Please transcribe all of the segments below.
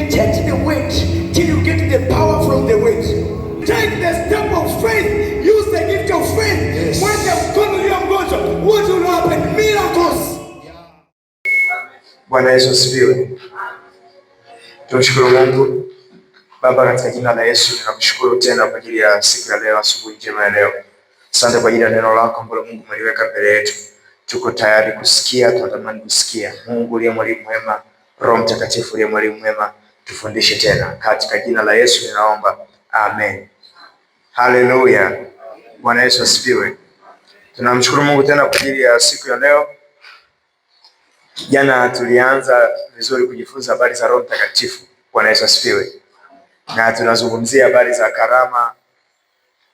can change the wind till you get the power from the wind. Take the step of faith. Use the gift of faith. Yes. When the mgonjwa, what will happen? Miracles. Bwana Yesu asifiwe. Tumshukuru Mungu Baba, katika jina la Yesu tunakushukuru tena kwa ajili ya siku ya leo, asubuhi njema ya leo. Asante kwa ajili ya neno lako ambalo Mungu umeliweka mbele yetu. Tuko tayari kusikia, tunatamani kusikia. Mungu uliye mwalimu mwema, Roho Mtakatifu uliye mwalimu mwema, tufundishe tena. Katika jina la Yesu ninaomba. Amen. Haleluya. Bwana Yesu asifiwe. Tunamshukuru Mungu tena kwa ajili ya siku ya leo. Jana tulianza vizuri kujifunza habari za Roho Mtakatifu. Bwana Yesu asifiwe. Na tunazungumzia habari za karama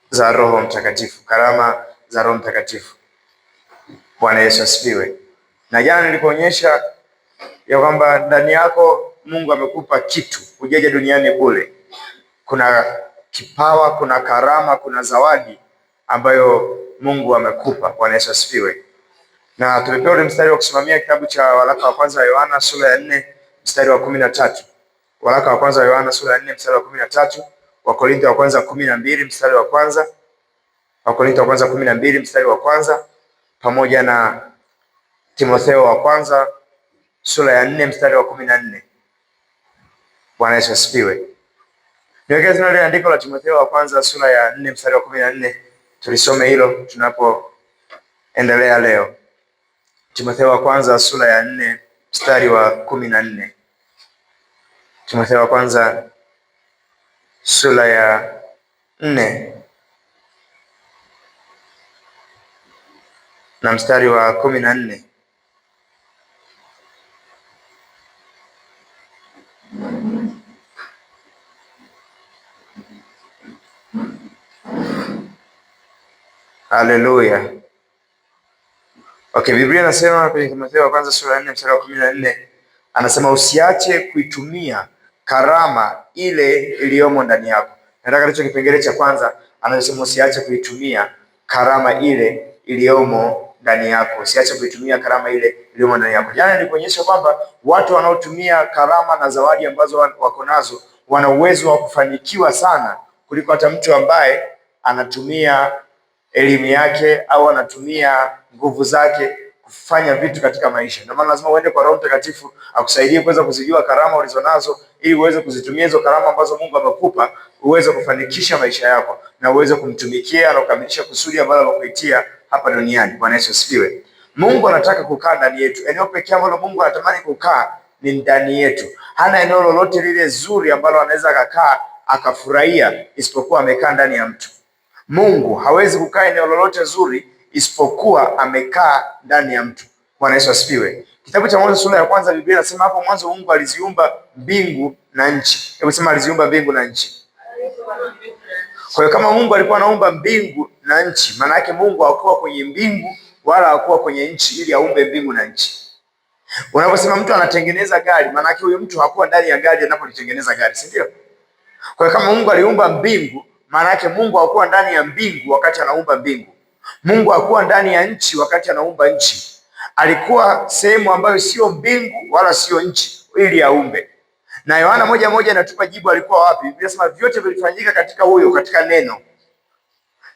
za Roho Mtakatifu. Karama za Roho Mtakatifu. Bwana Yesu asifiwe. Na jana nilipoonyesha ya kwamba ndani yako Mungu amekupa kitu. Hujaja duniani bure. Kuna kipawa, kuna karama, kuna zawadi ambayo Mungu amekupa. Bwana Yesu asifiwe. Na tumepewa ule mstari wa kusimamia kitabu cha waraka wa kwanza wa Yohana sura ya 4 mstari wa 13. Waraka wa kwanza wa Yohana sura ya 4 mstari wa 13, Wakorintho wa kwanza 12 mstari wa kwanza, Wakorintho wa kwanza 12 mstari wa kwanza, pamoja na Timotheo wa kwanza sura ya 4 mstari wa 14. Bwana Yesu asifiwe. Niwekeze neno la andiko la Timotheo wa kwanza sura ya 4 mstari wa 14. Tulisome hilo tunapoendelea leo. Timotheo wa kwanza sura ya 4 mstari wa 14. Timotheo wa kwanza sura ya 4 na mstari wa 14. Haleluya. Okay, Biblia inasema kwenye Timotheo wa kwanza sura ya 4 mstari wa 14, anasema usiache kuitumia karama ile iliyomo ndani yako. Nataka hicho kipengele cha kwanza, anasema usiache kuitumia karama ile iliyomo ndani yako. Usiache kuitumia karama ile iliyomo ndani yako. Jana nilikuonyesha kwamba watu wanaotumia karama na zawadi ambazo wako nazo wana uwezo wa kufanikiwa sana kuliko hata mtu ambaye anatumia elimu yake au anatumia nguvu zake kufanya vitu katika maisha. Ndio maana lazima uende kwa Roho Mtakatifu akusaidie kuweza kuzijua karama ulizonazo, ili uweze kuzitumia hizo karama ambazo Mungu amekupa, uweze kufanikisha maisha yako na uweze kumtumikia na kukamilisha kusudi ambalo amekuitia hapa duniani. Bwana Yesu asifiwe. Mungu anataka kukaa ndani yetu. Eneo pekee ambalo Mungu anatamani kukaa ni ndani yetu. Hana eneo lolote lile zuri ambalo anaweza akakaa akafurahia isipokuwa amekaa ndani ya mtu. Mungu hawezi kukaa eneo lolote zuri isipokuwa amekaa ndani ya mtu. Bwana Yesu asifiwe. Kitabu cha Mwanzo sura ya kwanza, Biblia inasema hapo mwanzo Mungu aliziumba mbingu na nchi. Hebu sema aliziumba mbingu na nchi. Kwa hiyo kama Mungu alikuwa anaumba mbingu na nchi, maana yake Mungu hakuwa kwenye mbingu wala hakuwa kwenye nchi ili aumbe mbingu na nchi. Unaposema mtu anatengeneza gari, maana yake huyo mtu hakuwa ndani ya gari anapolitengeneza gari, si ndio? Kwa hiyo kama Mungu aliumba mbingu, maana yake Mungu hakuwa ndani ya mbingu wakati anaumba mbingu. Mungu hakuwa ndani ya nchi wakati anaumba nchi. Alikuwa sehemu ambayo sio mbingu wala sio nchi ili aumbe. Na Yohana 1:1 inatupa jibu alikuwa wapi. Biblia inasema vyote vilifanyika katika huyo, katika neno.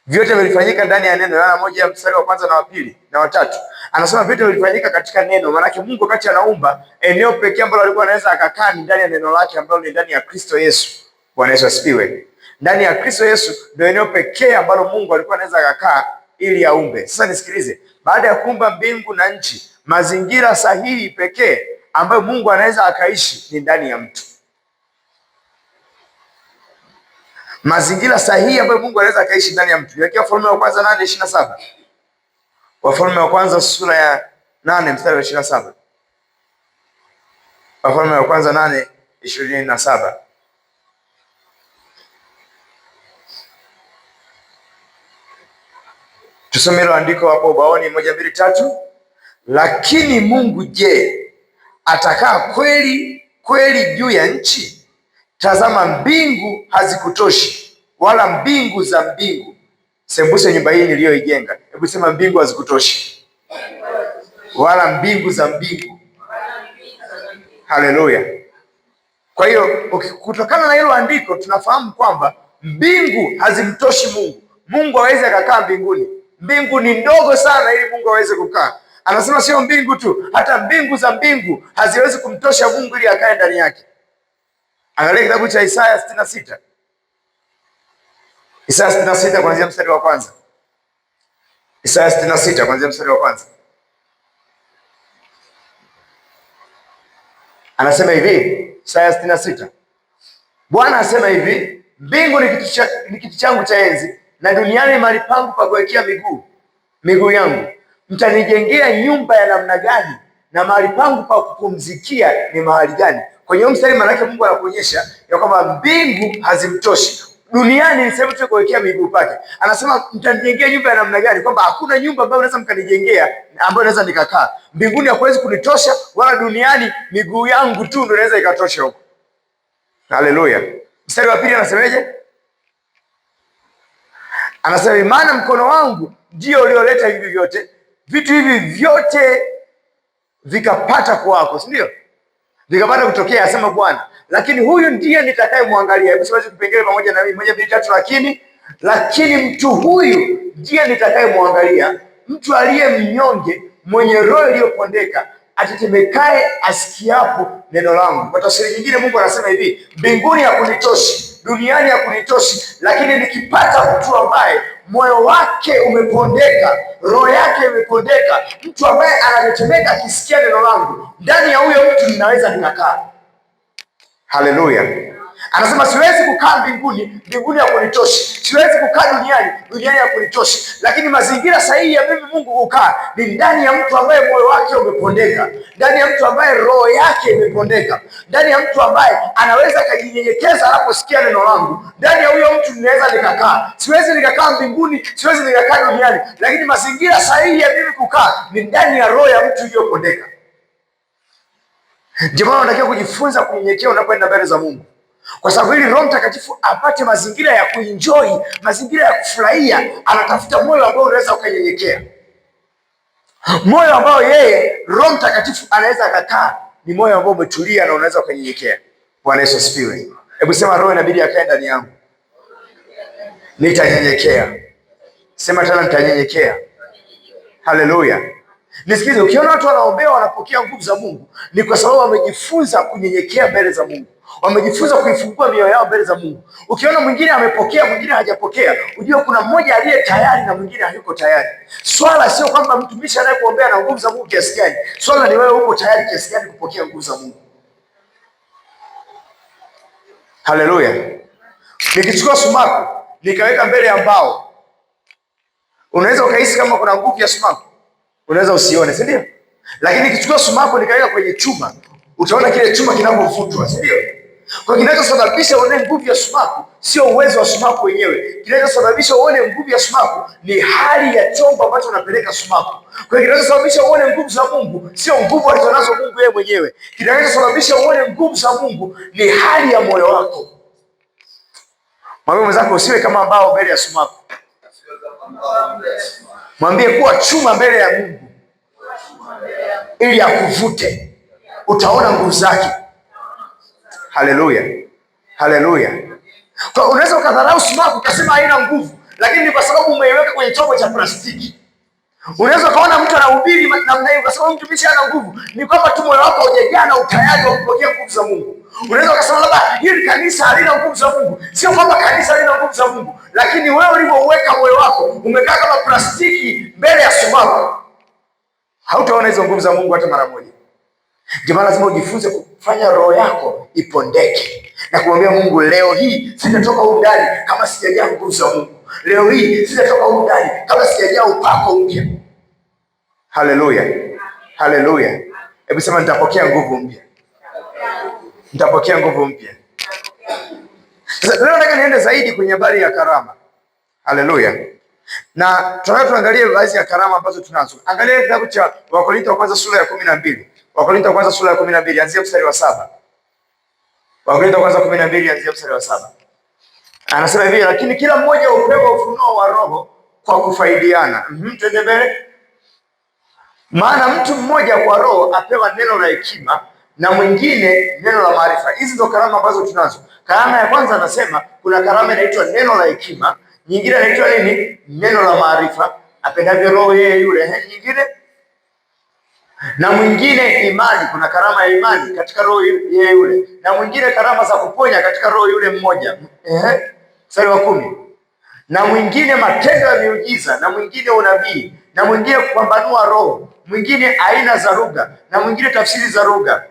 Vyote vilifanyika ndani ya neno. Yohana 1 mstari wa kwanza na wa pili na wa tatu. Anasema vyote vilifanyika katika neno. Maana yake Mungu wakati anaumba, eneo pekee ambalo alikuwa anaweza akakaa ni ndani ya neno lake ambalo ni ndani ya Kristo Yesu. Bwana Yesu asifiwe. Ndani ya Kristo Yesu ndio eneo pekee ambalo Mungu alikuwa anaweza akakaa ili aumbe. Sasa nisikilize, baada ya kuumba mbingu na nchi, mazingira sahihi pekee ambayo Mungu anaweza akaishi ni ndani ya mtu. Mazingira sahihi ambayo Mungu anaweza akaishi ndani ya mtu. Niwekea Wafalme wa kwanza 8:27. Wafalme wa kwanza sura ya 8 mstari wa 27. Wafalme wa kwanza 8:27. Tusome hilo andiko hapo ubaoni 1, 2, 3. Lakini Mungu je, atakaa kweli kweli juu ya nchi? Tazama, mbingu hazikutoshi, wala mbingu za mbingu. Sembuse nyumba hii niliyoijenga. Hebu sema mbingu hazikutoshi, wala mbingu za mbingu. Haleluya. Kwa hiyo kutokana na hilo andiko tunafahamu kwamba mbingu hazimtoshi Mungu. Mungu hawezi akakaa mbinguni. Mbingu ni ndogo sana ili Mungu aweze kukaa. Anasema sio mbingu tu, hata mbingu za mbingu haziwezi kumtosha Mungu ili akae ndani yake. Angalia kitabu cha Isaya 66. Isaya 66 kuanzia mstari wa kwanza. Isaya 66 kuanzia mstari wa kwanza. Anasema hivi, Isaya 66. Bwana asema hivi, mbingu ni kiti changu cha enzi na duniani mahali pangu pa kuwekea miguu yangu. Mtanijengea nyumba ya namna gani? Na mahali pangu pa kupumzikia ni mahali gani? Kwenye mstari maana yake Mungu anakuonyesha ya kwamba mbingu hazimtoshi, duniani ni sehemu tu kuwekea miguu pake. Anasema mtanijengea nyumba ya namna gani? Kwamba hakuna nyumba ambayo unaweza mkanijengea ambayo naweza nikakaa. Mbinguni hakuwezi kunitosha, wala duniani miguu yangu tu ndio inaweza ikatosha huko. Haleluya. Mstari wa pili anasemaje? Anasema maana mkono wangu ndio ulioleta hivi vyote, vitu hivi vyote vikapata kwako, si ndio? Vikapata kutokea, asema Bwana, lakini huyu ndiye nitakayemwangalia. Hebu siwezi kupengele pamoja na mimi, 1 2 3. Lakini mtu huyu ndiye nitakayemwangalia, mtu aliye mnyonge, mwenye roho iliyopondeka, atetemekae asikiapo neno langu. Kwa tafsiri nyingine Mungu anasema hivi, mbinguni hakunitoshi, duniani hakunitoshi, lakini nikipata mtu ambaye moyo wake umepondeka, roho yake imepondeka, mtu ambaye anatetemeka akisikia neno langu, ndani ya huyo mtu ninaweza nikakaa. Haleluya. Anasema siwezi kukaa mbinguni, mbinguni hakunitoshi. Siwezi kukaa duniani, duniani hakunitoshi. Lakini mazingira sahihi ya mimi Mungu kukaa ni ndani ya mtu ambaye moyo wake umepondeka, ndani ya mtu ambaye roho yake imepondeka, ndani ya mtu ambaye anaweza kujinyenyekeza anaposikia neno langu. Ndani ya huyo mtu ninaweza nikakaa. Siwezi nikakaa mbinguni, siwezi nikakaa duniani, lakini mazingira sahihi ya mimi kukaa ni ndani ya roho ya mtu iliyopondeka. Jamaa, unatakiwa kujifunza kunyenyekea unapoenda mbele za Mungu, kwa sababu ili Roho Mtakatifu apate mazingira ya kuenjoy, mazingira ya kufurahia, anatafuta moyo ambao unaweza ukanyenyekea, moyo ambao yeye Roho Mtakatifu anaweza akakaa, ni moyo ambao umetulia na unaweza ukanyenyekea. Bwana Yesu asifiwe. Hebu sema, Roho inabidi akae ndani yangu, nitanyenyekea. Sema tena, nitanyenyekea. Haleluya. Nisikize, ukiona watu wanaombea wanapokea nguvu za Mungu, ni kwa sababu wamejifunza kunyenyekea mbele za Mungu, wamejifunza kuifungua mioyo yao mbele za Mungu. Ukiona mwingine amepokea, mwingine hajapokea, ujue kuna mmoja aliye tayari na mwingine hayuko tayari. Swala sio kwamba mtumishi anayekuombea na nguvu za Mungu kiasi gani, swala ni wewe uko tayari kiasi gani kupokea nguvu za Mungu. Haleluya. Nikichukua sumaku nikaweka mbele ya mbao, unaweza ukahisi kama kuna nguvu ya sumaku, unaweza usione, si ndio? Lakini nikichukua sumaku nikaweka kwenye chuma, utaona kile chuma kinapovutwa, si ndio? Kwa kinachosababisha uone nguvu ya sumaku sio uwezo wa sumaku wenyewe. Kinachosababisha uone nguvu ya sumaku ni hali ya chombo ambacho unapeleka sumaku. Kwa hiyo kinachosababisha uone nguvu za Mungu sio nguvu alizonazo Mungu yeye mwenyewe. Kinachosababisha uone nguvu za Mungu ni hali ya moyo wako. Mwambie mwenzako usiwe kama ambao mbele ya sumaku. Mwambie kuwa chuma mbele ya Mungu ili akuvute, utaona nguvu zake. Haleluya, haleluya. Kwa unaweza ukadharau sumaku ukasema haina nguvu, lakini ni kwa sababu umeiweka kwenye chombo cha plastiki. Unaweza ukaona mtu anahubiri namna hiyo ukasema mtumishi hana nguvu, ni kwamba tu moyo wako hujajaa na utayari wa kupokea nguvu za Mungu. Unaweza ukasema labda hili kanisa halina nguvu za Mungu. Sio kwamba kanisa halina nguvu za Mungu, lakini wewe ulivyouweka moyo wako umekaa kama plastiki mbele ya sumaku, hautaona hizo nguvu za Mungu hata mara moja. Jamaa, lazima ujifunze kufanya roho yako ipondeke na kumwambia Mungu, leo hii sitatoka huko ndani kama sijajaa nguvu za Mungu. Leo hii sitatoka huko ndani kama sijajaa upako mpya. Haleluya, haleluya. Hebu sema, nitapokea nguvu mpya, nitapokea nguvu mpya. Sasa leo nataka niende zaidi kwenye habari ya karama. Haleluya. Na tunataka tuangalie baadhi ya karama ambazo tunazo. Angalia kitabu cha Wakorintho wa kwanza sura ya 12. Wakorintho wa kwanza sura ya 12 anzia mstari wa 7. Wakorintho wa kwanza 12 anzia mstari wa 7. Anasema hivi, lakini kila mmoja hupewa ufunuo wa Roho kwa kufaidiana. Twende mbele. Maana mtu mmoja kwa Roho apewa neno la hekima, na mwingine neno la maarifa. Hizi ndio karama ambazo tunazo. Karama ya kwanza anasema kuna karama inaitwa neno la hekima, nyingine inaitwa nini? Neno la maarifa, apendavyo Roho yeye yule. Nyingine na mwingine imani, kuna karama ya imani katika Roho yeye yule, na mwingine karama za kuponya katika Roho yule mmoja. Mstari wa 10. Na mwingine matendo ya miujiza, na mwingine unabii, na mwingine kupambanua roho, mwingine aina za lugha, na mwingine tafsiri za lugha.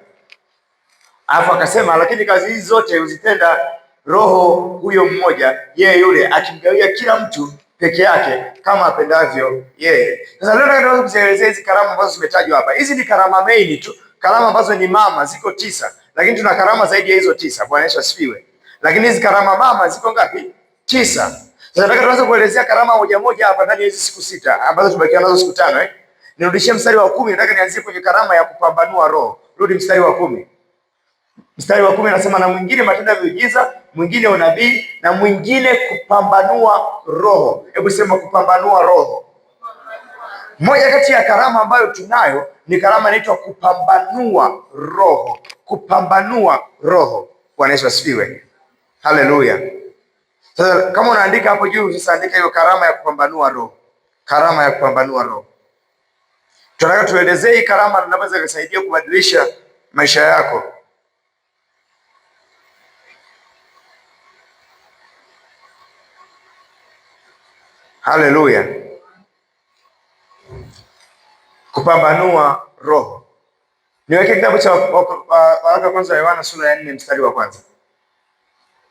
Alafu akasema lakini kazi hizi zote huzitenda Roho huyo mmoja yeye yule, akimgawia kila mtu peke yake kama apendavyo yeye. Sasa leo nataka kuzielezea hizi karama ambazo zimetajwa hapa. Hizi ni karama main tu, karama ambazo ni mama, ziko 9, lakini tuna karama zaidi ya hizo 9. Bwana Yesu asifiwe. Lakini hizi karama mama ziko ngapi? 9. Sasa nataka tuanze kuelezea karama moja moja hapa ndani ya hizi siku 6 ambazo tumebakia nazo siku 5. Nirudishie mstari wa 10, nataka nianzie kwenye karama ya kupambanua roho. Rudi mstari wa 10. Mstari wa 10 anasema na mwingine matendo ya miujiza, mwingine unabii, na mwingine kupambanua roho. Hebu sema kupambanua roho. Moja kati ya karama ambayo tunayo ni karama inaitwa kupambanua roho. Kupambanua roho. Bwana Yesu asifiwe. Haleluya. Sasa kama unaandika hapo juu, sasa andika hiyo karama ya kupambanua roho. Karama ya kupambanua roho. Tunataka tuelezee hii karama inaweza kusaidia kubadilisha maisha yako. Haleluya. Kupambanua roho. Niweke kitabu cha waraka kwanza wa Yohana sura ya 4 mstari wa kwanza.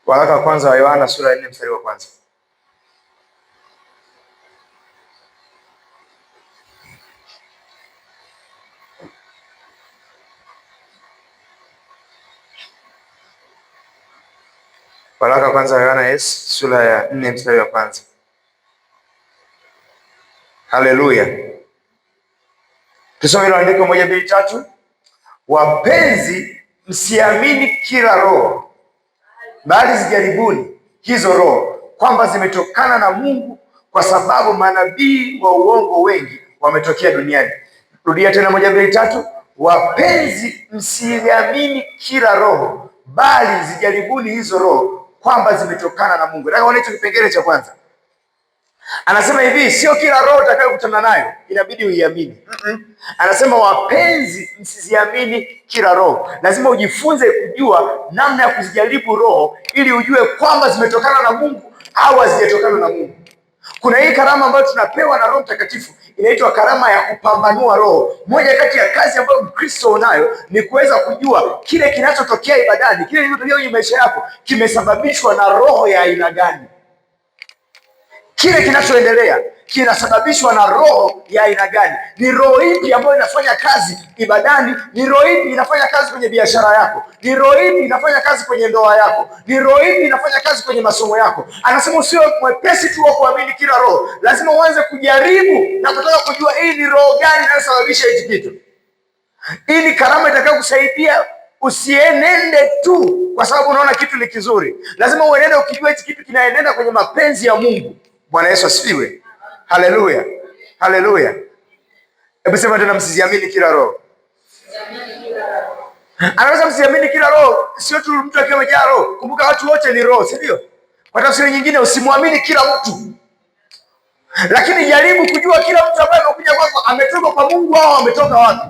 Waraka kwanza wa Yohana sura ya 4 mstari wa kwanza. Waraka kwanza wa Yohana sura ya 4 mstari wa kwanza. Haleluya. Tusome ile andiko 1, 2, 3. Wapenzi, msiamini kila roho, bali zijaribuni hizo roho kwamba zimetokana na Mungu, kwa sababu manabii wa uongo wengi wametokea duniani. Rudia tena 1, 2, 3. Wapenzi, msiamini kila roho, bali zijaribuni hizo roho kwamba zimetokana na Mungu. Nataka uone hicho kipengele cha kwanza. Anasema hivi, sio kila roho utakayokutana nayo inabidi uiamini. Anasema wapenzi, msiziamini kila roho. Lazima ujifunze kujua namna ya kuzijaribu roho ili ujue kwamba zimetokana na Mungu au hazijatokana na Mungu. Kuna hii karama ambayo tunapewa na Roho Mtakatifu inaitwa karama ya kupambanua roho. Moja kati ya kazi ambayo Mkristo unayo ni kuweza kujua kile kinachotokea ibadani, kile kinachotokea kwenye maisha yako kimesababishwa na roho ya aina gani. Kile kinachoendelea kinasababishwa na roho ya aina gani? Ni roho ipi ambayo inafanya kazi ibadani? Ni roho ipi inafanya kazi kwenye biashara yako? Ni roho ipi inafanya kazi kwenye ndoa yako? Ni roho ipi inafanya kazi kwenye masomo yako? Anasema usiwe mwepesi tu wa kuamini kila roho, lazima uanze kujaribu na kutaka kujua hii ni roho gani inayosababisha hichi kitu. Hii ni karama itakayokusaidia usienende tu kwa sababu unaona kitu ni kizuri. Lazima uenende ukijua hichi kitu kinaenenda kwenye mapenzi ya Mungu. Bwana Yesu asifiwe. Haleluya. Haleluya. Hebu sema tena, msiziamini kila roho. Anaweza msiamini kila roho, sio tu mtu akiwa amejaa roho. Kumbuka watu wote ni roho, si ndio? Kwa tafsiri nyingine, usimwamini kila mtu. Lakini jaribu kujua kila mtu ambaye amekuja kwako ametoka kwa Mungu au ametoka wapi.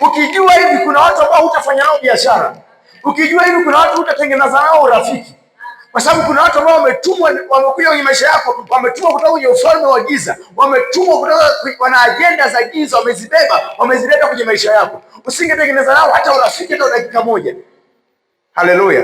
Ukijua hivi kuna watu ambao hutafanya nao biashara. Ukijua hivi kuna watu hutatengeneza nao urafiki. Kwa sababu kuna watu ambao wametumwa, wamekuja kwenye maisha yako, wametumwa kutoka kwenye ufalme wa giza, wametumwa kutoka, wana ajenda za giza, wamezibeba, wamezileta kwenye maisha yako. Usingetengeneza nao hata urafiki hata dakika moja. Haleluya.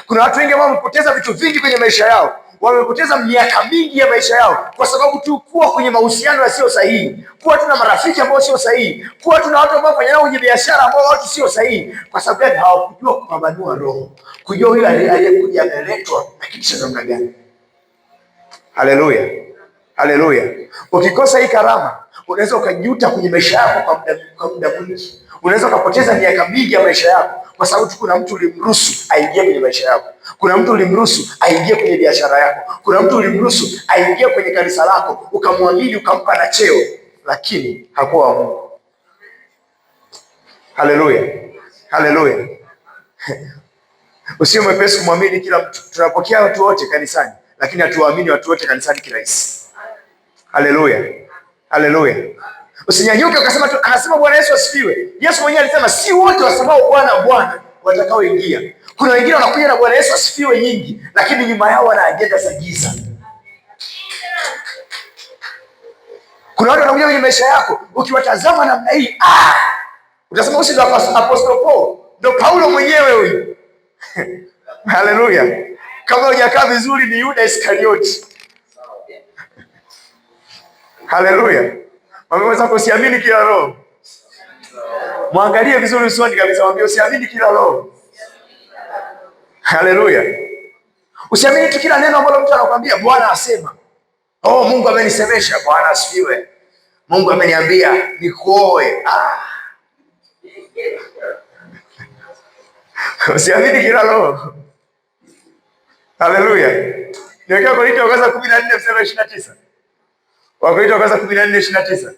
Kuna watu wengi ambao wamepoteza vitu vingi kwenye maisha yao, wamepoteza miaka mingi ya maisha yao kwa sababu tu kuwa kwenye mahusiano yasiyo sahihi, kuwa tuna marafiki ambao sio sahihi, kuwa tuna watu ambao wanafanya nao kwenye biashara ambao watu sio sahihi, kwa sababu gani? Hawakujua kupambanua roho, kujua huyu aliyekuja ameletwa na kitu cha namna gani. Haleluya. Haleluya. Ukikosa hii karama unaweza ukajuta kwenye maisha yako kwa muda mwingi. Unaweza ukapoteza miaka mingi ya maisha yako kwa sababu tu kuna mtu ulimruhusu aingie kwenye maisha yako. Kuna mtu ulimruhusu aingie kwenye biashara yako. Kuna mtu ulimruhusu aingie kwenye kanisa lako, ukamwamini, ukampa na cheo, lakini hakuwa wa Mungu. Haleluya. Haleluya. Usiwe mwepesi kumwamini kila mtu. Tunapokea watu wote kanisani, lakini hatuwaamini watu wote kanisani kirahisi. Haleluya. Haleluya. Usinyanyuke ukasema tu anasema Bwana Yesu asifiwe. Yesu mwenyewe alisema si wote wasemao Bwana Bwana watakaoingia. Kuna wengine wanakuja na Bwana Yesu asifiwe nyingi, lakini nyuma yao wana ajenda za giza. Kuna watu wanakuja kwenye maisha yako, ukiwatazama namna hii, utasema usi ndo Apostle Paul, ndo Paulo mwenyewe huyu. Haleluya. Kama hujakaa vizuri ni Yuda Iskarioti. Haleluya. Mwambie usiamini kila roho. Mwangalie vizuri usoni kabisa, mwambie usiamini kila roho. Haleluya. Usiamini tu kila neno ambalo mtu anakuambia Bwana asema. Oh, Mungu amenisemesha. Bwana asifiwe. Mungu ameniambia nikuoe. Usiamini kila roho. Haleluya. Niwekea Wakorintho wa kwanza 14 mstari wa 29. Wakorintho wa kwanza 14:29.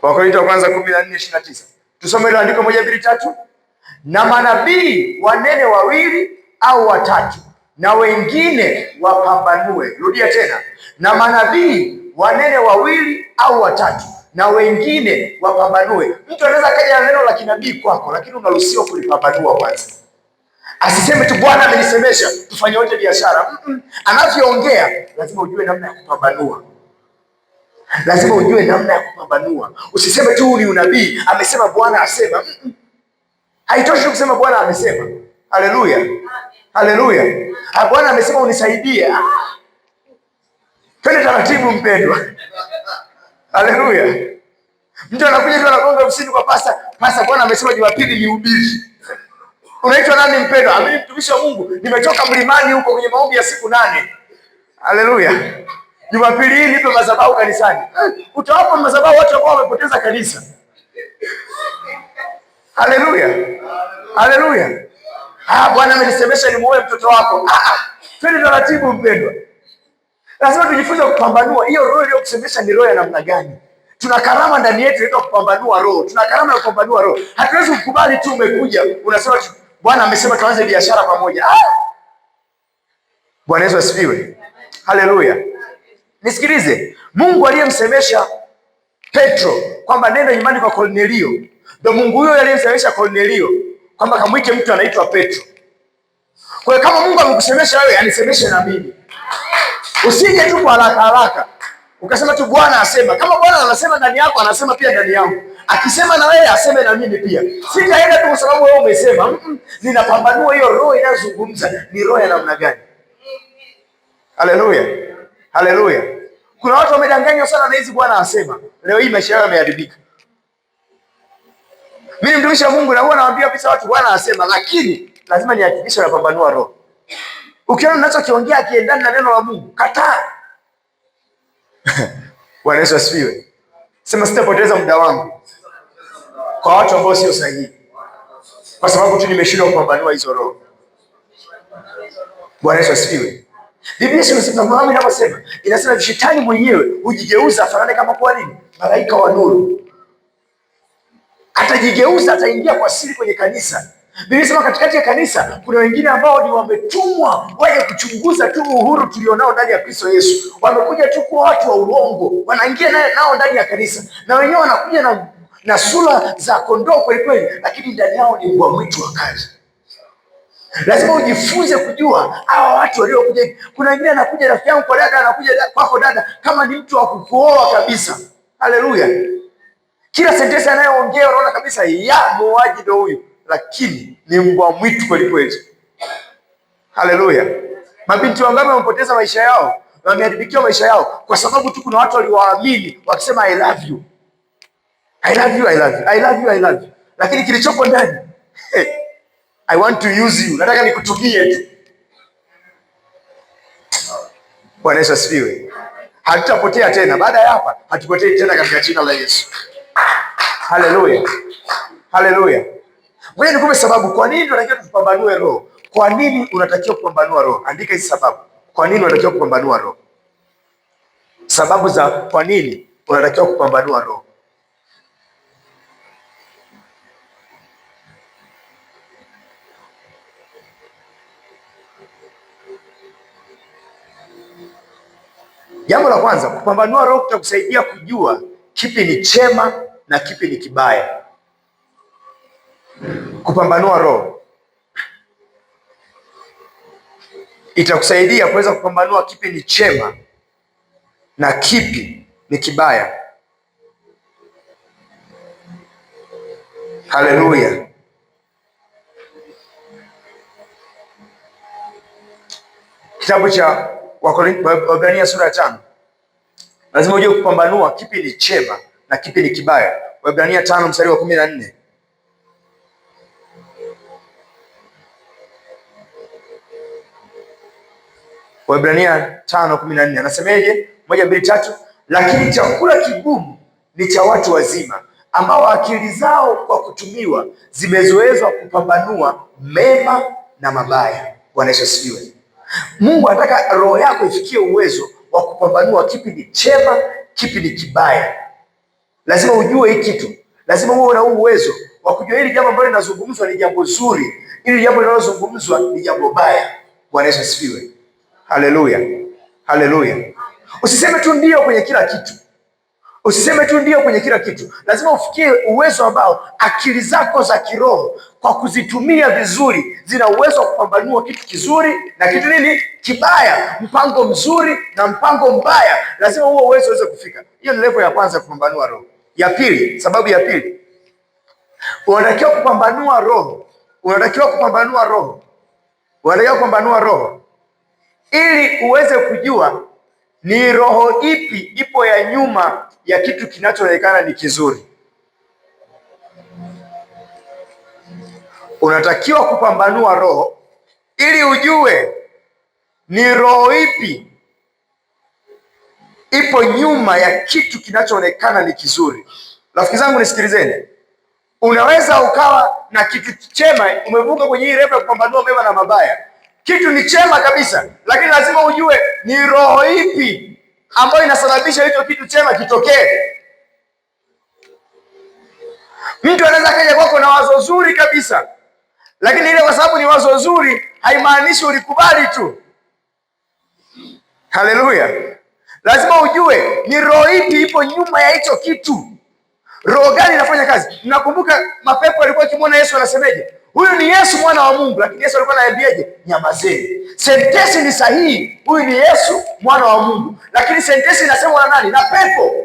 Wakorintho wa kwanza 14:29. Tusome ile andiko 1, 2, 3. Na manabii wanene 2 au 3 na wengine wapambanue. Rudia tena. Na manabii wanene 2 au 3 na wengine wapambanue. Mtu anaweza kaja na neno la kinabii kwako, lakini unaruhusiwa kulipambanua kwanza. Asiseme tu Bwana amenisemesha tufanye wote biashara. Anavyoongea lazima ujue namna ya kupambanua. Lazima ujue namna ya kupambanua. Usiseme tu ni unabii, amesema Bwana asema. Haitoshi kusema Bwana amesema. Haleluya. Haleluya. Bwana amesema unisaidie. Twende taratibu mpendwa. Haleluya. Mtu anakuja tu anagonga ofisini kwa pasta, Bwana amesema Jumapili nihubiri. Unaitwa nani mpendwa? Mimi mtumishi wa Mungu, nimetoka mlimani huko kwenye maombi ya siku 8. Haleluya. Jumapili hii nipe madhabahu kanisani. Utawapa madhabahu watu ambao wamepoteza kanisa. Haleluya. Haleluya. Bwana amenisemesha nimuoe mtoto wako. Twende taratibu mpendwa. Lazima tujifunze kupambanua hiyo roho iliyokusemesha ni roho ya namna gani. Tuna karama ndani yetu inaitwa kupambanua roho. Tuna karama ya kupambanua roho. Hatuwezi kukubali tu umekuja unasema Bwana amesema tuanze biashara pamoja. Bwana Yesu asifiwe. Haleluya. Nisikilize. Mungu aliyemsemesha Petro kwamba nenda nyumbani kwa Kornelio, ndio Mungu huyo aliyemsemesha Kornelio kwamba kamwite mtu anaitwa Petro. Kwa hiyo kama Mungu amekusemesha wewe, anisemeshe na mimi. Usije tu kwa haraka ukasema tu Bwana asema. Kama Bwana anasema ndani yako, anasema pia ndani yangu. Akisema na wewe, aseme na mimi pia. Sitaenda tu kwa sababu wewe umesema. Ninapambanua hiyo roho inayozungumza ni roho ya namna gani. Haleluya. Haleluya. Kuna watu wamedanganywa sana na hizi Bwana asema. Leo hii maisha yao yameharibika. Mimi mtumishi wa Mungu na huwa nawaambia pisa watu Bwana asema, lakini lazima nihakikishe napambanua roho. Ukiona ninachokiongea kiendani na neno la Mungu, kataa. Bwana Yesu asifiwe. Sema sitapoteza muda wangu kwa watu ambao sio sahihi, kwa sababu tu nimeshindwa kupambanua hizo roho. Bwana Yesu asifiwe. Biblia inasema shetani mwenyewe hujigeuza afanane kama kwa nini? Malaika wa nuru. Atajigeuza, ataingia kwa siri kwenye kanisa. Biblia inasema katikati ya kanisa kuna wengine ambao ni wametumwa waje kuchunguza tu uhuru tulionao ndani ya Kristo Yesu. Wamekuja tu kwa watu wa uongo, wanaingia nao ndani ya kanisa, na wenyewe wanakuja na sura za kondoo kweli kweli, lakini ndani yao ni mbwa mwitu wakali. Lazima ujifunze kujua hawa watu waliokuja. Kuna wengine anakuja rafiki yangu kwa dada, anakuja kwako dada kama ni mtu wa kukuoa kabisa. Haleluya. Kila sentensi anayoongea unaona kabisa ya muuaji ndio huyu, lakini ni mbwa mwitu kweli kweli. Haleluya. Mabinti wangapi wamepoteza maisha yao, wameharibikiwa maisha yao kwa sababu tu kuna watu waliwaamini wakisema I love you. I love you, I love you. I love you, I love you. Lakini kilichopo ndani, I want to use you. Nataka nikutumie tu. Bwana Yesu asifiwe. Hatutapotea tena. Baada ya hapa, hatupotei tena katika jina la Yesu. Haleluya. Haleluya. Wewe nikupe sababu kwa nini tunatakiwa tupambanue roho. Kwa nini unatakiwa kupambanua roho? Andika hizi sababu. Kwa nini unatakiwa kupambanua roho? Sababu za kwa nini unatakiwa kupambanua roho. Jambo la kwanza, kupambanua roho kutakusaidia kujua kipi ni chema na kipi ni kibaya. Kupambanua roho itakusaidia kuweza kupambanua kipi ni chema na kipi ni kibaya. Haleluya! Kitabu cha Waebrania sura ya 5, lazima ujue kupambanua kipi ni chema na kipi ni kibaya. Waebrania 5 mstari wa 14. Waebrania 5:14 anasemeje? 1, 2, 3. Lakini chakula kigumu ni cha watu wazima, ambao akili zao kwa kutumiwa zimezoezwa kupambanua mema na mabaya. Bwana Yesu asifiwe. Mungu anataka roho yako ifikie uwezo wa kupambanua kipi ni chema, kipi ni kibaya. Lazima ujue hii kitu, lazima uwe na uwezo wa kujua hili jambo ambalo linazungumzwa ni jambo zuri, hili jambo linalozungumzwa ni jambo baya. Bwana Yesu asifiwe. Haleluya, haleluya. Usiseme tu ndio kwenye kila kitu, usiseme tu ndio kwenye kila kitu. Lazima ufikie uwezo ambao akili zako za kiroho kwa kuzitumia vizuri zina uwezo wa kupambanua kitu kizuri na kitu nini kibaya, mpango mzuri na mpango mbaya. Lazima huo uwezo uweze kufika. Hiyo ni level ya kwanza, kupambanua roho. Ya pili, sababu ya pili, unatakiwa kupambanua roho, unatakiwa kupambanua roho ili uweze kujua ni roho ipi ipo ya nyuma ya kitu kinachoonekana ni kizuri. Unatakiwa kupambanua roho ili ujue ni roho ipi ipo nyuma ya kitu kinachoonekana ni kizuri. Rafiki zangu nisikilizeni, unaweza ukawa na kitu chema, umevuka kwenye hii level ya kupambanua mema na mabaya. Kitu ni chema kabisa, lakini lazima ujue ni roho ipi ambayo inasababisha hicho kitu chema kitokee. Mtu anaweza kaja kwako na wazo zuri kabisa, lakini ile kwa sababu ni wazo zuri haimaanishi ulikubali tu. Haleluya! Lazima ujue ni roho ipi ipo nyuma ya hicho kitu. Roho gani inafanya kazi? Mnakumbuka mapepo yalikuwa yakimwona Yesu, anasemeje? Huyu ni Yesu mwana wa Mungu, lakini Yesu alikuwa anaambiaje? Nyamazeni. Sentensi ni sahihi, huyu ni Yesu mwana wa Mungu, lakini sentensi inasemwa na nani? Na pepo.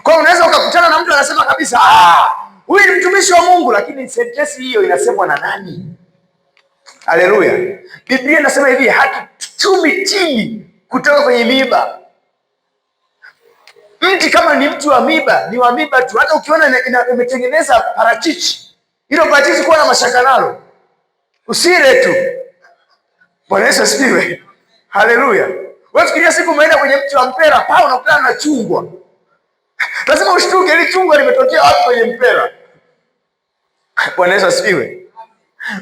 Kwa hiyo unaweza ukakutana na mtu anasema kabisa, huyu ni mtumishi wa Mungu, lakini sentensi hiyo inasemwa na nani? Haleluya! Biblia inasema hivi, hatuchumi tini kutoka kwenye miiba. Mti kama ni mti wa miba, ni wa miba tu. Hata ukiona imetengeneza parachichi, hilo parachichi kuwa na mashaka nalo, usile tu. Bwana Yesu asifiwe. Haleluya. Wewe fikiria siku umeenda kwenye mti wa mpera, paa unakutana na chungwa. Lazima ushtuke, ili chungwa limetokea wapi kwenye mpera? Bwana Yesu asifiwe.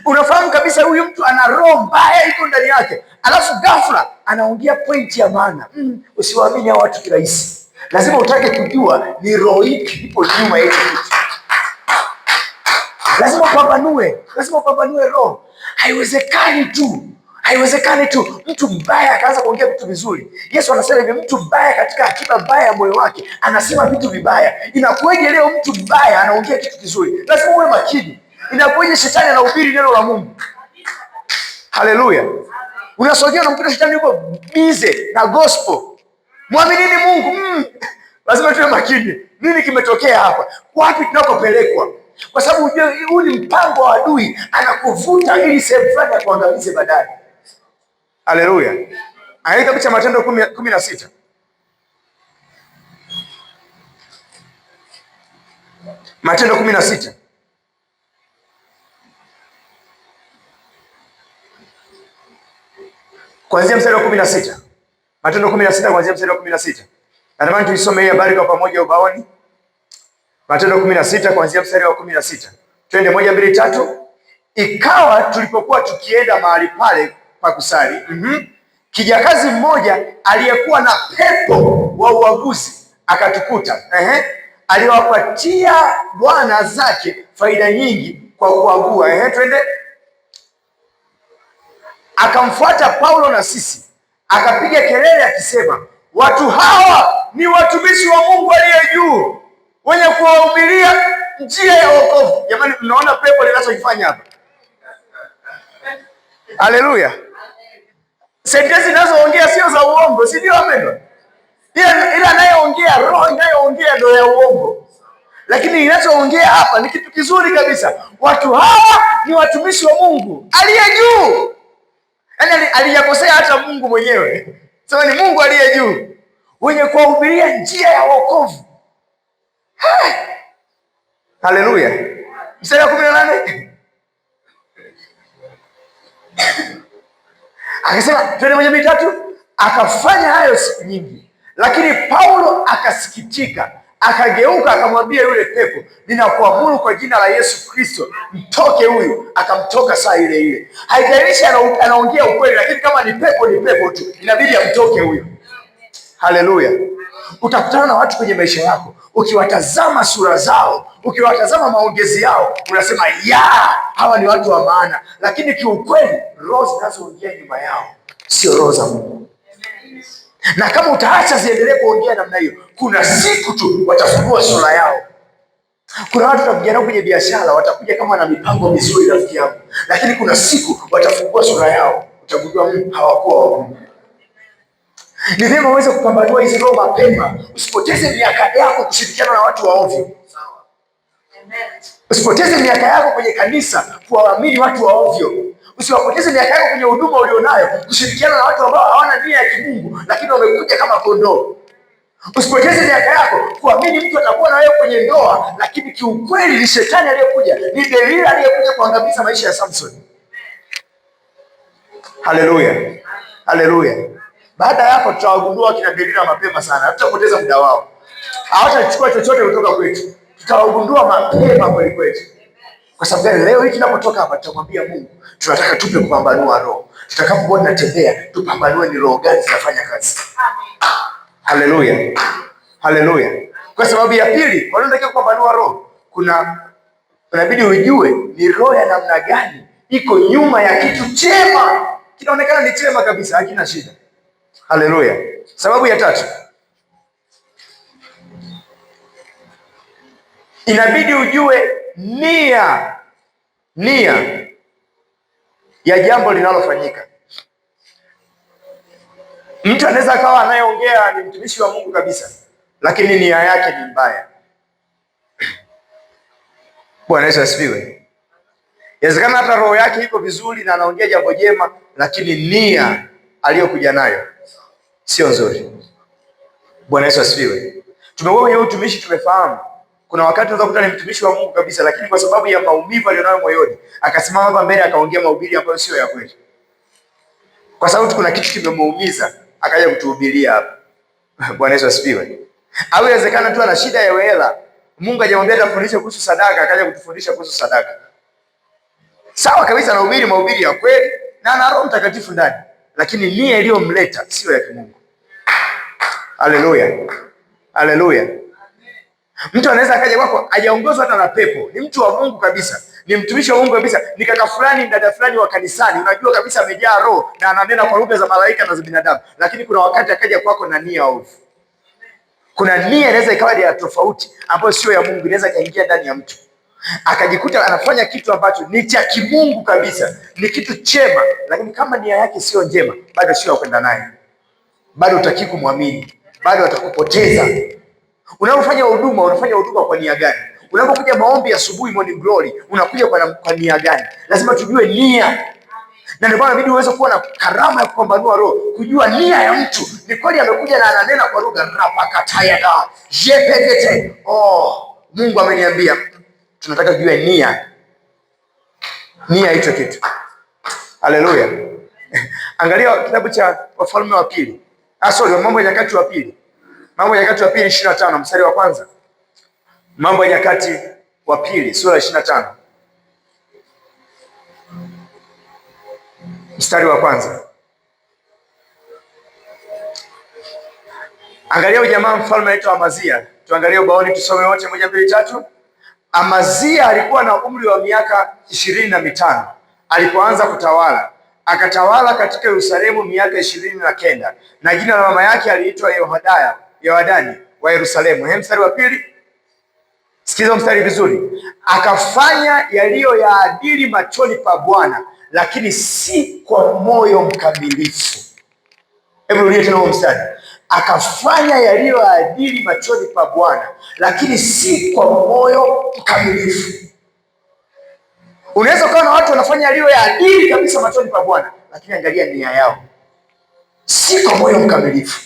Unafahamu kabisa huyu mtu ana roho mbaya iko ndani yake, alafu ghafla anaongea pointi ya maana. Usiwaamini hao watu kirahisi. Lazima utake kujua ni roho ipi ipo nyuma ya kitu. Lazima upambanue roho. Haiwezekani tu mtu mbaya akaanza kuongea vitu vizuri. Yesu anasema hivi, mtu mbaya katika akiba mbaya ya moyo wake anasema vitu vibaya. Inakuwaje leo mtu mbaya anaongea kitu kizuri? Lazima uwe makini. Inakuwaje shetani anahubiri neno la Mungu? Haleluya. Unasogea unamkuta shetani yuko bize na gospel. Mwaminini Mungu. Lazima tuwe makini. Nini kimetokea hapa? Wapi tunakopelekwa? Kwa sababu huu ni mpango wa adui, anakuvuta ili sehemu fulani akuangamize baadaye. Haleluya. Aya, kitabu cha Matendo 16. Matendo 16. Kuanzia mstari wa 16. Matendo 16 kuanzia mstari wa 16. Natamani tuisome hii habari kwa pamoja ubaoni. Matendo 16 kuanzia mstari wa 16. Twende 1, 2, 3. Ikawa tulipokuwa tukienda mahali pale pa kusali, kijakazi mmoja aliyekuwa na pepo wa uaguzi akatukuta. Aliwapatia bwana zake faida nyingi kwa kuagua. Twende. Akamfuata Paulo na sisi, akapiga kelele akisema, watu hawa ni watumishi wa Mungu aliye juu, wenye kuwahubiria njia ya wokovu. Jamani, mnaona pepo linachokifanya hapa? Haleluya! Sentensi zinazoongea sio za uongo, si ndio wapendwa? Ila anayeongea, roho inayoongea ndio ya uongo, lakini inachoongea hapa ni kitu kizuri kabisa. Watu hawa ni watumishi wa Mungu aliye juu. Yaani alijakosea hata Mungu mwenyewe. Sema ni Mungu aliye juu, wenye kuwahubiria njia ya wokovu. Haleluya! Mstari wa 18 akasema, twende moja mitatu. Akafanya hayo siku nyingi, lakini Paulo akasikitika, akageuka akamwambia yule pepo, ninakuamuru kwa jina la Yesu Kristo, mtoke huyu. Akamtoka saa ile ile. Haijalishi anaongea ukweli, lakini kama ni pepo tu, inabidi amtoke huyo. Haleluya! Utakutana na watu kwenye maisha yako, ukiwatazama sura zao, ukiwatazama maongezi yao, unasema hawa ni watu wa maana, lakini kiukweli roho zinazoongea nyuma yao sio roho za Mungu. Na kama utaacha ziendelee kuongea namna hiyo, kuna siku tu watafungua sura yao. Kuna watu watakuja nao kwenye biashara, watakuja kama na mipango mizuri, rafiki yangu, lakini kuna siku watafungua sura yao, utagundua hawakuwa wa Mungu. Ni vyema uweze kupambanua hizi roho mapema. Usipoteze miaka yako kushirikiana na watu waovyo. Usipoteze miaka yako kwenye kanisa kuwaamini watu waovyo. Usiwapoteze miaka yako kwenye huduma ulionayo kushirikiana na watu ambao hawana nia ya kimungu, lakini wamekuja kama kondoo. Usipoteze miaka yako kuamini mtu atakuwa na wewe kwenye ndoa, lakini kiukweli ni shetani aliyekuja, ni Delila aliyekuja kuangamiza maisha ya Samson. Haleluya, haleluya. Baada ya hapo tutawagundua kina Delila mapema sana. Hatutapoteza muda wao, hawatachukua chochote kutoka kwetu. Tutawagundua mapema kweli kweli. Kwa sababu leo hii tunapotoka hapa tutamwambia Mungu, tunataka tupe kupambanua roho. Tutakapokuwa tunatembea tupambanue ni roho gani zinafanya kazi. Haleluya, haleluya. Kwa sababu ya pili, wanataka kupambanua roho, unabidi ujue ni roho ya namna gani iko nyuma ya kitu chema. Kinaonekana ni chema kabisa, hakina shida. Haleluya. Sababu ya tatu, inabidi ujue nia ya jambo linalofanyika. Mtu anaweza akawa anayeongea ni mtumishi wa Mungu kabisa, lakini nia yake ni mbaya. Bwana Yesu asifiwe. Inawezekana hata roho yake iko vizuri na anaongea jambo jema, lakini nia aliyokuja nayo sio nzuri. Bwana Yesu asifiwe. Tumekuwa kwenye utumishi, tumefahamu kuna wakati unaweza kukuta ni mtumishi wa Mungu kabisa, lakini kwa sababu ya maumivu alionayo moyoni akasimama hapa mbele akaongea mahubiri ambayo sio ya kweli, kwa sababu kuna kitu kimemuumiza akaja kutuhubiria hapa. Bwana Yesu asifiwe. Au inawezekana tu ana shida ya hela, Mungu hajamwambia atafundisha kuhusu sadaka, akaja kutufundisha kuhusu sadaka. Sawa kabisa, anahubiri mahubiri ya kweli na ana Roho Mtakatifu ndani, lakini nia iliyomleta sio ya kimungu. Haleluya, haleluya. Mtu anaweza akaja kwako hajaongozwa hata na pepo, ni mtu wa Mungu kabisa, ni mtumishi wa Mungu kabisa, ni kaka fulani, dada fulani wa kanisani, unajua kabisa amejaa roho na ananena kwa lugha za malaika na za binadamu, lakini kuna wakati akaja kwako na nia ovu. Kuna nia inaweza ikawa ya tofauti ambayo sio ya Mungu, inaweza kaingia ndani ya mtu akajikuta anafanya kitu ambacho ni cha kimungu kabisa, ni kitu chema, lakini kama nia yake sio njema, bado sio ya kwenda naye, bado utaki kumwamini, bado atakupoteza. Unapofanya huduma, unafanya huduma kwa nia gani? Unapokuja maombi ya asubuhi, morning glory, unakuja kwa nia gani? Lazima tujue nia. Na ndio maana inabidi uweze kuwa na karama ya kupambanua roho, kujua nia ya mtu. Ni kweli amekuja na ananena kwa lugha rapakatayada jepegete. Mungu ameniambia. Tunataka kujua nia hicho kitu. Haleluya. Angalia kitabu cha Wafalme wa Pili. Mambo ya Nyakati wa Pili. Mambo ya Nyakati wa Pili 25 mstari wa kwanza. Mambo ya Nyakati wa Pili sura 25 mstari wa kwanza. Angalia ujamaa mfalme anaitwa Amazia. Tuangalie ubaoni tusome wote 1 2 3. Amazia alikuwa na umri wa miaka 25 alipoanza kutawala, akatawala katika Yerusalemu miaka 29, na jina la mama yake aliitwa Yoadani wa Yerusalemu. Mstari wa pili, sikiza mstari vizuri. Akafanya yaliyo ya adili machoni pa Bwana, lakini si kwa moyo mkamilifu. Hebu rudia tena huo mstari. Akafanya yaliyo ya adili machoni pa Bwana, lakini si kwa moyo mkamilifu. Unaweza ukawa na watu wanafanya yaliyo ya adili kabisa machoni pa Bwana, lakini angalia nia yao, si kwa moyo mkamilifu.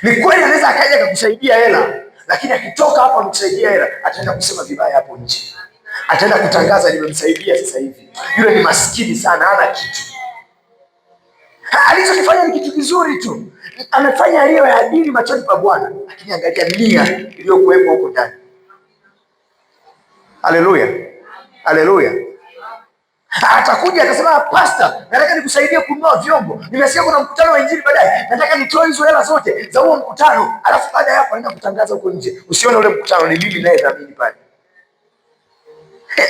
Ni kweli anaweza akaja akakusaidia hela, lakini akitoka hapo amekusaidia hela, ataenda kusema vibaya hapo nje, ataenda kutangaza nimemsaidia sasa hivi, yule ni maskini sana, hana kitu. Alichokifanya ni kitu kizuri tu, amefanya yaliyo ya adili machoni pa Bwana, lakini angalia nia iliyokuwepo huko ndani. Haleluya, haleluya. Atakuja atasema, pastor, nataka nikusaidie kununua vyombo, nimesikia kuna mkutano wa injili baadaye, nataka nitoe hizo hela zote za huo mkutano. Alafu baada ya hapo anaenda kutangaza huko nje, usione ule mkutano ni mimi naye dhamini pale.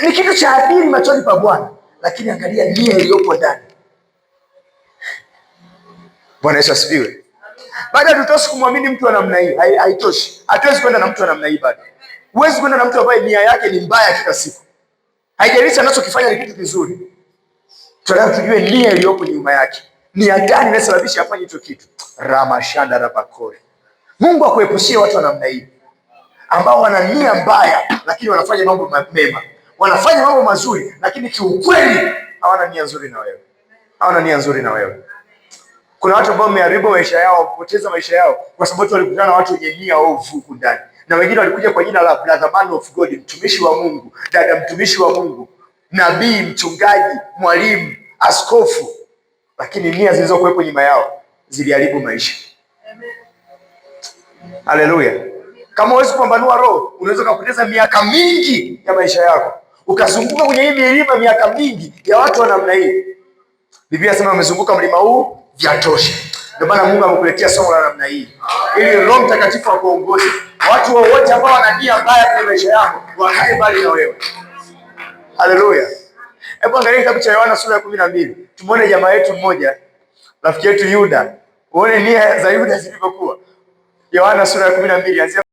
Ni kitu cha adili machoni pa Bwana, lakini angalia nia iliyopo ndani. Bwana Yesu asifiwe. Baada ya tutoshi kumwamini mtu wa namna hii, haitoshi. Hatuwezi kwenda na mtu wa namna hii bado. Huwezi kwenda na mtu ambaye nia yake ni mbaya kila siku. Haijalishi anachokifanya ni kitu kizuri. Tunataka tujue nia iliyopo nyuma yake. Nia gani inasababisha afanye hicho kitu? Ramashanda rabakore. Mungu akuepushie watu wa namna hii ambao wana nia mbaya lakini wanafanya mambo mema. Wanafanya mambo mazuri lakini kiukweli hawana nia nzuri na wewe. Hawana nia nzuri na wewe. Kuna watu ambao wameharibu maisha yao, wamepoteza maisha yao kwa sababu walikutana na watu wenye nia ovu huku ndani. Na wengine walikuja kwa jina la brother man of God, mtumishi wa Mungu, dada mtumishi wa Mungu, nabii, mchungaji, mwalimu, askofu, lakini nia zilizokuwepo nyuma yao ziliharibu maisha. Haleluya. Kama huwezi kupambanua roho, unaweza kupoteza miaka mingi ya maisha yako, ukazunguka kwenye hii milima miaka mingi ya watu wa namna hii. Biblia inasema wamezunguka mlima huu, vyatosha. Ndio maana Mungu amekuletea somo la namna hii ili Roho Mtakatifu akuongoze. Watu wote ambao wana nia mbaya kwenye maisha yako wakae mbali na wewe. Haleluya. Hebu angalia kitabu cha Yohana sura ya 12. Tumuone jamaa yetu mmoja, rafiki yetu Yuda. Uone nia za Yuda zilivyokuwa. Yohana sura ya 12 anzia